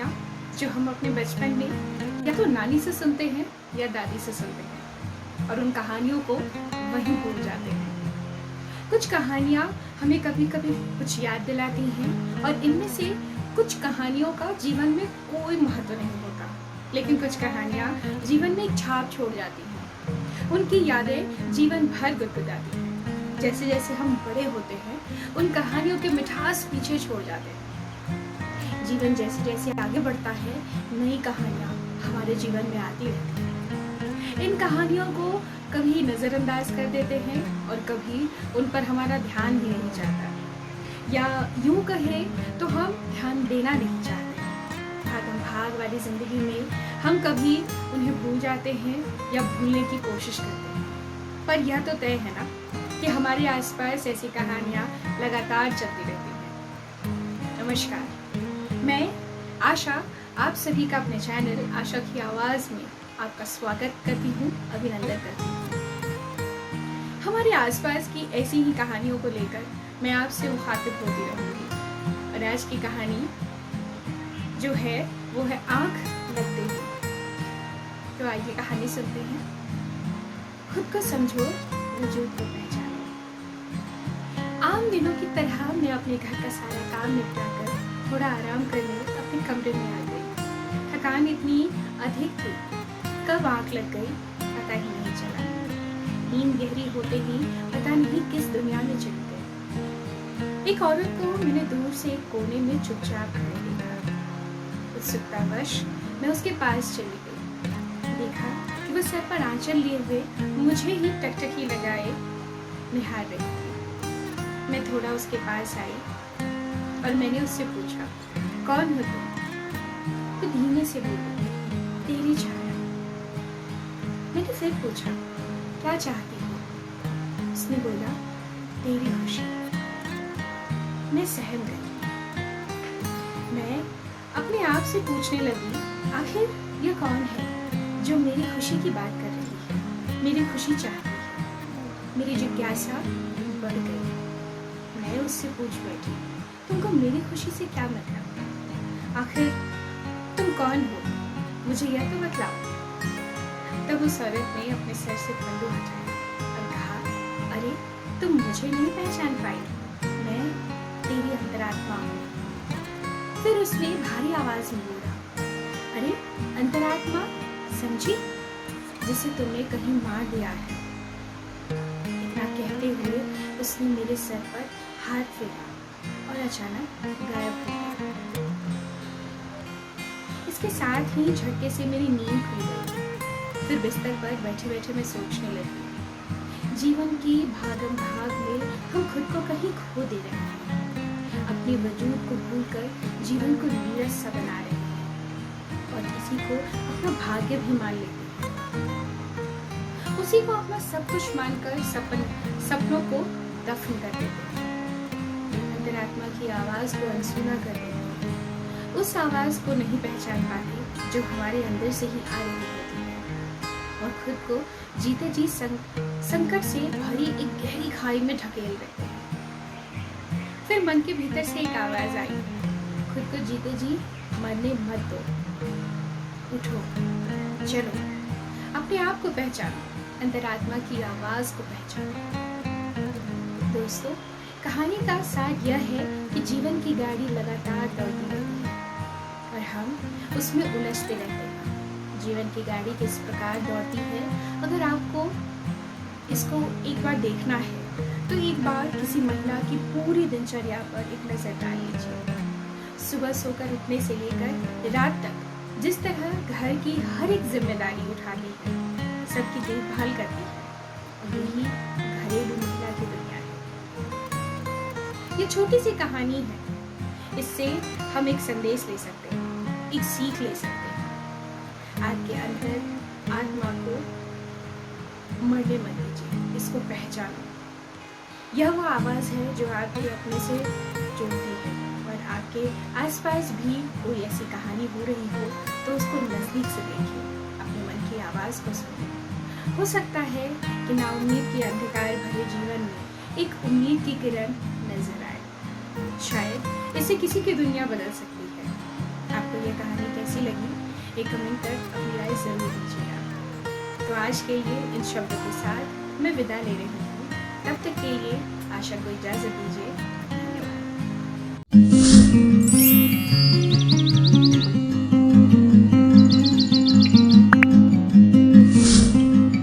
कहानियाँ जो हम अपने बचपन में या तो नानी से सुनते हैं या दादी से सुनते हैं और उन कहानियों को वहीं भूल जाते हैं। कुछ कहानियाँ हमें कभी कभी कुछ याद दिलाती हैं और इनमें से कुछ कहानियों का जीवन में कोई महत्व नहीं होता, लेकिन कुछ कहानियाँ जीवन में एक छाप छोड़ जाती हैं। उनकी यादें जीवन भर गुदगुदाती हैं। जैसे जैसे हम बड़े होते हैं उन कहानियों के मिठास पीछे छोड़ जाते हैं। जीवन जैसे जैसे आगे बढ़ता है नई कहानियाँ हमारे जीवन में आती रहती हैं। इन कहानियों को कभी नज़रअंदाज कर देते हैं और कभी उन पर हमारा ध्यान ही नहीं जाता, या यूं कहें तो हम ध्यान देना नहीं चाहते। भागम भाग वाली जिंदगी में हम कभी उन्हें भूल जाते हैं या भूलने की कोशिश करते हैं, पर यह तो तय है ना कि हमारे आसपास ऐसी कहानियाँ लगातार चलती रहती हैं। नमस्कार, मैं आशा आप सभी का अपने चैनल आशा की आवाज़ में आपका स्वागत करती हूँ, अभिनंदन करती हूँ। हमारे आसपास की ऐसी ही कहानियों को लेकर मैं आपसे मुखातिब होती रहूँगी और आज की कहानी जो है वो है आँख लगते ही। तो आइए कहानी सुनते हैं। खुद को समझो, वजूद को पहचानो। आम दिनों की तरह मैं अपने घर का सारा काम निपटाकर थोड़ा आराम करने अपने कमरे में आ गई। थकान इतनी अधिक थी, कब आँख लग गई पता ही नहीं चला। नींद गहरी होते ही पता नहीं किस दुनिया में चली गई। एक औरत को मैंने दूर से एक कोने में चुपचाप खड़े देखा। उत्सुकतावश मैं उसके पास चली गई। देखा कि वह सर पर आंचल लिए हुए मुझे ही टकटकी लगाए निहार रही थी। मैं थोड़ा उसके पास आई और मैंने उससे पूछा, कौन हो तुम? तो धीमे से बोली, तेरी छाया। मैंने फिर पूछा, क्या चाहती हो? उसने बोला, तेरी खुशी। मैं सहम गई। मैं अपने आप से पूछने लगी, आखिर यह कौन है जो मेरी खुशी की बात कर रही है, मेरी खुशी चाहती है? मेरी जिज्ञासा बढ़ गई। मैं उससे पूछ बैठी, तुमको मेरी खुशी से क्या मतलब? आखिर तुम कौन हो, मुझे यह तो बतलाओ। तब उस औरत ने अपने सर से पल्लू हटाया और कहा, अरे तुम मुझे नहीं पहचान पाई, मैं तेरी अंतरात्मा हूँ। फिर उसने भारी आवाज में बोला, अरे अंतरात्मा समझी, जिसे तुमने कहीं मार दिया है। इतना कहते हुए उसने मेरे सर पर हाथ फेरा और अचानक गायब हो गया। इसके साथ ही झटके से मेरी नींद खुल गई। फिर बिस्तर पर बैठे बैठे मैं सोचने लगी, जीवन की भागम भाग में हम खुद को कहीं खो दे रहे हैं, अपने वजूद को भूलकर जीवन को नीरस सा बना रहे हैं और किसी को अपना भाग्य भी मान लेते हैं, उसी को अपना सब कुछ मानकर सपनों को दफन कर देते हैं, अंतरात्मा की आवाज को अनसुना कर देते हैं, उस आवाज को नहीं पहचान पाते जो हमारे अंदर से ही आ रही होती है और खुद को जीते जी संकट से भरी एक गहरी खाई में ढकेल देते हैं। फिर मन के भीतर से एक आवाज आई, खुद को जीते जी मरने मत दो, उठो, चलो, अपने आप को पहचानो, अंतरात्मा की आवाज को पहचानो। दोस्तों, कहानी का सार यह है कि जीवन की गाड़ी लगातार दौड़ती रहती है और हम उसमें उलझते रहते हैं। जीवन की गाड़ी किस प्रकार दौड़ती है, अगर आपको इसको एक बार देखना है तो एक बार किसी महिला की पूरी दिनचर्या पर एक नजर डाल लीजिए। सुबह सोकर उठने से लेकर रात तक जिस तरह घर की हर एक जिम्मेदारी उठाती है, सबकी देखभाल करती है, और यही घरेलू महिला की दुनिया है। ये छोटी सी कहानी है, इससे हम एक संदेश ले सकते हैं, एक सीख ले सकते हैं। आपके अंदर आत्मा को मरने मत दीजिए, इसको पहचानो। यह वो आवाज़ है जो आपके अपने से जोड़ती है, और आपके आसपास भी कोई ऐसी कहानी हो रही हो तो उसको नज़दीक से देखिए, अपने मन की आवाज़ को सुनिए। हो सकता है कि नाउम्मीद के अंधकार भरे जीवन में एक उम्मीद की किरण नजर आए, शायद इससे किसी की दुनिया बदल सकती है। आपको यह कहानी कैसी लगी, एक कमेंट कर अपनी राय ज़रूर दीजिएगा। तो आज के लिए इन शब्दों के साथ मैं विदा ले रही हूँ। तब तक के लिए आशा को इजाज़त दीजिए। धन्यवाद।